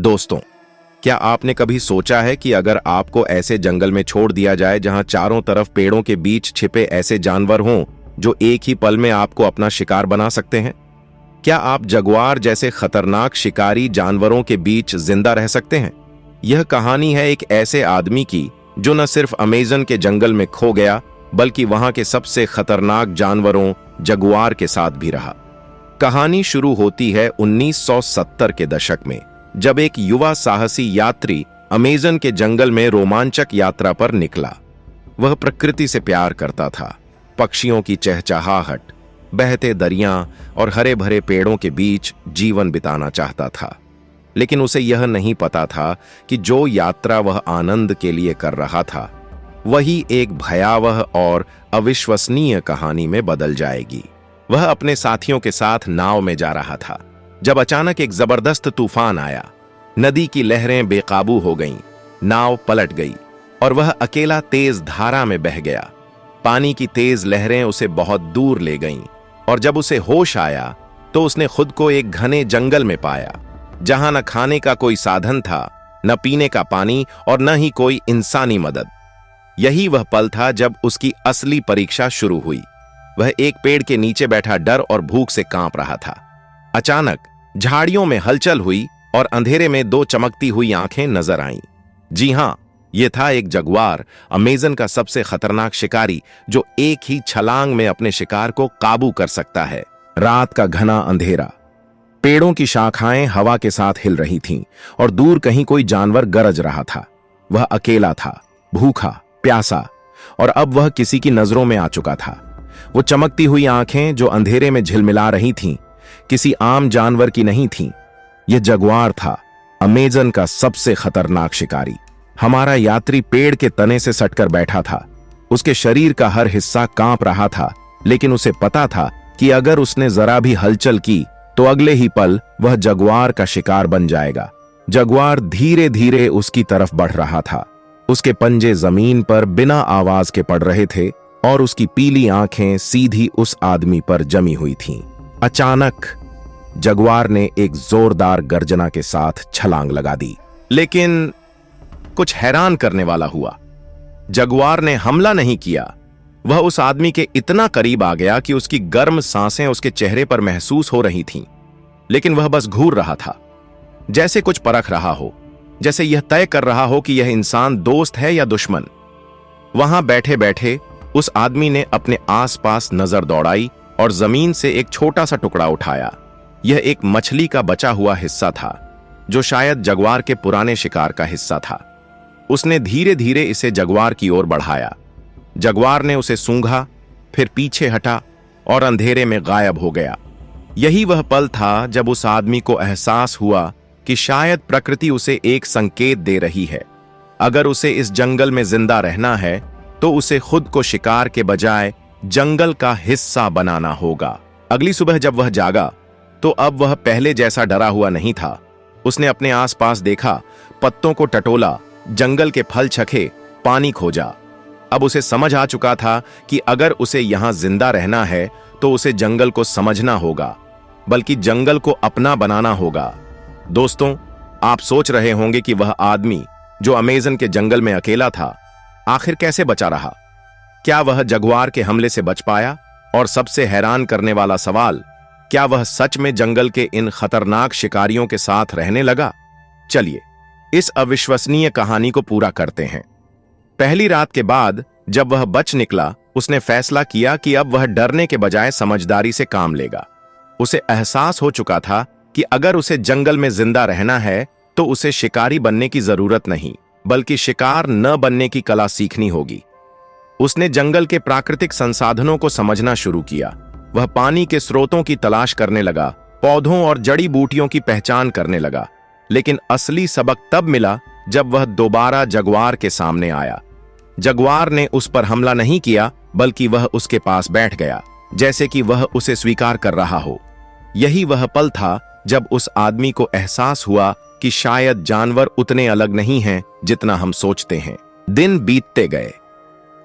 दोस्तों, क्या आपने कभी सोचा है कि अगर आपको ऐसे जंगल में छोड़ दिया जाए जहां चारों तरफ पेड़ों के बीच छिपे ऐसे जानवर हों जो एक ही पल में आपको अपना शिकार बना सकते हैं? क्या आप जगुआर जैसे खतरनाक शिकारी जानवरों के बीच जिंदा रह सकते हैं? यह कहानी है एक ऐसे आदमी की जो न सिर्फ अमेज़न के जंगल में खो गया बल्कि वहां के सबसे खतरनाक जानवरों जगुआर के साथ भी रहा। कहानी शुरू होती है 1970 के दशक में, जब एक युवा साहसी यात्री अमेज़न के जंगल में रोमांचक यात्रा पर निकला। वह प्रकृति से प्यार करता था, पक्षियों की चहचहाहट, बहते दरिया और हरे भरे पेड़ों के बीच जीवन बिताना चाहता था। लेकिन उसे यह नहीं पता था कि जो यात्रा वह आनंद के लिए कर रहा था वही एक भयावह और अविश्वसनीय कहानी में बदल जाएगी। वह अपने साथियों के साथ नाव में जा रहा था जब अचानक एक जबरदस्त तूफान आया। नदी की लहरें बेकाबू हो गईं, नाव पलट गई और वह अकेला तेज धारा में बह गया। पानी की तेज लहरें उसे बहुत दूर ले गईं और जब उसे होश आया तो उसने खुद को एक घने जंगल में पाया, जहां न खाने का कोई साधन था, न पीने का पानी और न ही कोई इंसानी मदद। यही वह पल था जब उसकी असली परीक्षा शुरू हुई। वह एक पेड़ के नीचे बैठा डर और भूख से कांप रहा था। अचानक झाड़ियों में हलचल हुई और अंधेरे में दो चमकती हुई आंखें नजर आईं। जी हां, यह था एक जगुआर, अमेज़न का सबसे खतरनाक शिकारी जो एक ही छलांग में अपने शिकार को काबू कर सकता है। रात का घना अंधेरा, पेड़ों की शाखाएं हवा के साथ हिल रही थीं और दूर कहीं कोई जानवर गरज रहा था। वह अकेला था, भूखा, प्यासा, और अब वह किसी की नजरों में आ चुका था। वो चमकती हुई आंखें जो अंधेरे में झिलमिला रही थीं, किसी आम जानवर की नहीं थीं। यह जगुआर था, अमेज़न का सबसे खतरनाक शिकारी। हमारा यात्री पेड़ के तने से सटकर बैठा था। उसके शरीर का हर हिस्सा कांप रहा था, लेकिन उसे पता था कि अगर उसने जरा भी हलचल की तो अगले ही पल वह जगुआर का शिकार बन जाएगा। जगुआर धीरे धीरे उसकी तरफ बढ़ रहा था। उसके पंजे जमीन पर बिना आवाज के पड़ रहे थे और उसकी पीली आंखें सीधी उस आदमी पर जमी हुई थीं। अचानक जगुआर ने एक जोरदार गर्जना के साथ छलांग लगा दी। लेकिन कुछ हैरान करने वाला हुआ। जगुआर ने हमला नहीं किया। वह उस आदमी के इतना करीब आ गया कि उसकी गर्म सांसें उसके चेहरे पर महसूस हो रही थीं। लेकिन वह बस घूर रहा था, जैसे कुछ परख रहा हो, जैसे यह तय कर रहा हो कि यह इंसान दोस्त है या दुश्मन। वहां बैठे बैठे उस आदमी ने अपने आसपास नजर दौड़ाई और जमीन से एक छोटा सा टुकड़ा उठाया। यह एक मछली का बचा हुआ हिस्सा था, जो शायद जगुआर के पुराने शिकार का हिस्सा था। उसने धीरे धीरे इसे जगुआर की ओर बढ़ाया। जगुआर ने उसे सूंघा, फिर पीछे हटा और अंधेरे में गायब हो गया। यही वह पल था जब उस आदमी को एहसास हुआ कि शायद प्रकृति उसे एक संकेत दे रही है। अगर उसे इस जंगल में जिंदा रहना है तो उसे खुद को शिकार के बजाय जंगल का हिस्सा बनाना होगा। अगली सुबह जब वह जागा तो अब वह पहले जैसा डरा हुआ नहीं था। उसने अपने आसपास देखा, पत्तों को टटोला, जंगल के फल चखे, पानी खोजा। अब उसे समझ आ चुका था कि अगर उसे यहां जिंदा रहना है तो उसे जंगल को समझना होगा, बल्कि जंगल को अपना बनाना होगा। दोस्तों, आप सोच रहे होंगे कि वह आदमी जो अमेज़न के जंगल में अकेला था, आखिर कैसे बचा रहा? क्या वह जगुआर के हमले से बच पाया? और सबसे हैरान करने वाला सवाल, क्या वह सच में जंगल के इन खतरनाक शिकारियों के साथ रहने लगा? चलिए इस अविश्वसनीय कहानी को पूरा करते हैं। पहली रात के बाद जब वह बच निकला, उसने फैसला किया कि अब वह डरने के बजाय समझदारी से काम लेगा। उसे एहसास हो चुका था कि अगर उसे जंगल में जिंदा रहना है तो उसे शिकारी बनने की जरूरत नहीं, बल्कि शिकार न बनने की कला सीखनी होगी। उसने जंगल के प्राकृतिक संसाधनों को समझना शुरू किया। वह पानी के स्रोतों की तलाश करने लगा, पौधों और जड़ी बूटियों की पहचान करने लगा। लेकिन असली सबक तब मिला जब वह दोबारा जगुआर के सामने आया। जगुआर ने उस पर हमला नहीं किया, बल्कि वह उसके पास बैठ गया, जैसे कि वह उसे स्वीकार कर रहा हो। यही वह पल था जब उस आदमी को एहसास हुआ कि शायद जानवर उतने अलग नहीं हैं जितना हम सोचते हैं। दिन बीतते गए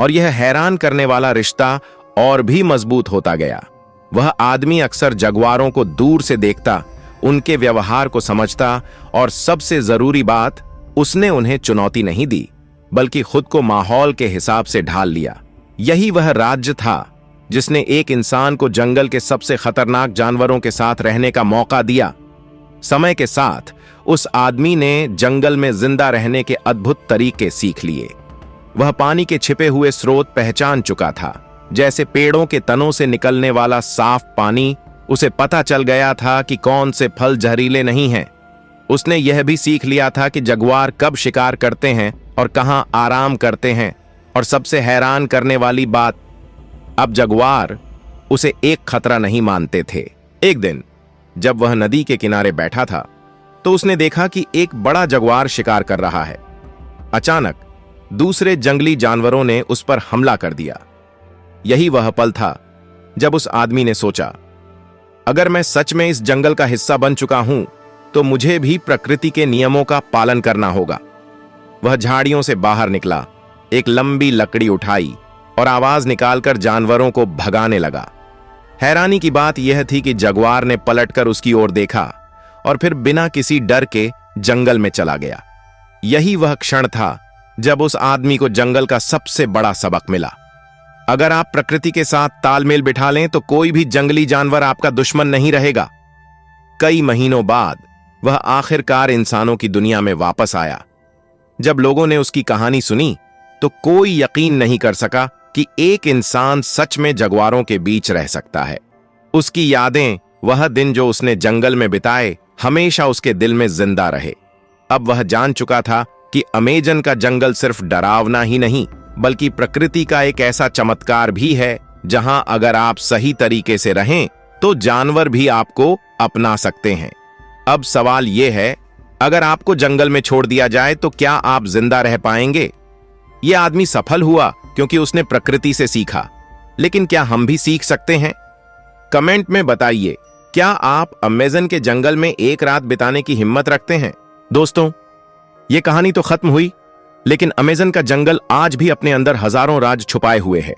और यह हैरान करने वाला रिश्ता और भी मजबूत होता गया। वह आदमी अक्सर जगुआरों को दूर से देखता उनके व्यवहार को समझता और सबसे जरूरी बात, उसने उन्हें चुनौती नहीं दी बल्कि खुद को माहौल के हिसाब से ढाल लिया। यही वह राज्य था जिसने एक इंसान को जंगल के सबसे खतरनाक जानवरों के साथ रहने का मौका दिया। समय के साथ उस आदमी ने जंगल में जिंदा रहने के अद्भुत तरीके सीख लिए। वह पानी के छिपे हुए स्रोत पहचान चुका था, जैसे पेड़ों के तनों से निकलने वाला साफ पानी। उसे पता चल गया था कि कौन से फल जहरीले नहीं हैं। उसने यह भी सीख लिया था कि जगुआर कब शिकार करते हैं और कहां आराम करते हैं। और सबसे हैरान करने वाली बात, अब जगुआर उसे एक खतरा नहीं मानते थे। एक दिन जब वह नदी के किनारे बैठा था तो उसने देखा कि एक बड़ा जगुआर शिकार कर रहा है। अचानक दूसरे जंगली जानवरों ने उस पर हमला कर दिया। यही वह पल था जब उस आदमी ने सोचा, अगर मैं सच में इस जंगल का हिस्सा बन चुका हूं तो मुझे भी प्रकृति के नियमों का पालन करना होगा। वह झाड़ियों से बाहर निकला, एक लंबी लकड़ी उठाई और आवाज निकालकर जानवरों को भगाने लगा। हैरानी की बात यह थी कि जगुआर ने पलटकर उसकी ओर देखा और फिर बिना किसी डर के जंगल में चला गया। यही वह क्षण था जब उस आदमी को जंगल का सबसे बड़ा सबक मिला। अगर आप प्रकृति के साथ तालमेल बिठा लें तो कोई भी जंगली जानवर आपका दुश्मन नहीं रहेगा। कई महीनों बाद वह आखिरकार इंसानों की दुनिया में वापस आया। जब लोगों ने उसकी कहानी सुनी तो कोई यकीन नहीं कर सका कि एक इंसान सच में जगुआरों के बीच रह सकता है। उसकी यादें, वह दिन जो उसने जंगल में बिताए, हमेशा उसके दिल में जिंदा रहे। अब वह जान चुका था कि अमेजन का जंगल सिर्फ डरावना ही नहीं बल्कि प्रकृति का एक ऐसा चमत्कार भी है जहां अगर आप सही तरीके से रहें तो जानवर भी आपको अपना सकते हैं। अब सवाल यह है, अगर आपको जंगल में छोड़ दिया जाए तो क्या आप जिंदा रह पाएंगे? यह आदमी सफल हुआ क्योंकि उसने प्रकृति से सीखा, लेकिन क्या हम भी सीख सकते हैं? कमेंट में बताइए, क्या आप अमेजन के जंगल में एक रात बिताने की हिम्मत रखते हैं? दोस्तों, यह कहानी तो खत्म हुई, लेकिन अमेजन का जंगल आज भी अपने अंदर हजारों राज छुपाए हुए है।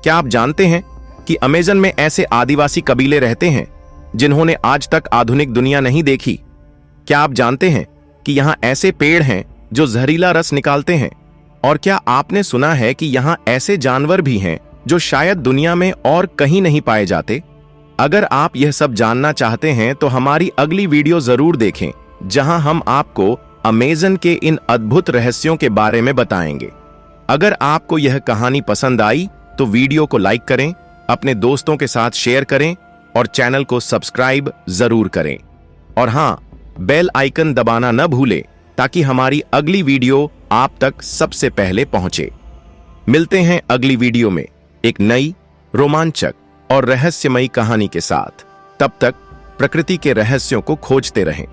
क्या आप जानते हैं कि अमेजन में ऐसे आदिवासी कबीले रहते हैं जिन्होंने आज तक आधुनिक दुनिया नहीं देखी? क्या आप जानते हैं कि यहां ऐसे पेड़ हैं जो जहरीला रस निकालते हैं? और क्या आपने सुना है कि यहां ऐसे जानवर भी हैं जो शायद दुनिया में और कहीं नहीं पाए जाते? अगर आप यह सब जानना चाहते हैं तो हमारी अगली वीडियो जरूर देखें, जहां हम आपको अमेजन के इन अद्भुत रहस्यों के बारे में बताएंगे। अगर आपको यह कहानी पसंद आई तो वीडियो को लाइक करें, अपने दोस्तों के साथ शेयर करें और चैनल को सब्सक्राइब जरूर करें। और हां, बेल आइकन दबाना न भूलें ताकि हमारी अगली वीडियो आप तक सबसे पहले पहुंचे। मिलते हैं अगली वीडियो में एक नई, रोमांचक और रहस्यमयी कहानी के साथ। तब तक प्रकृति के रहस्यों को खोजते रहें।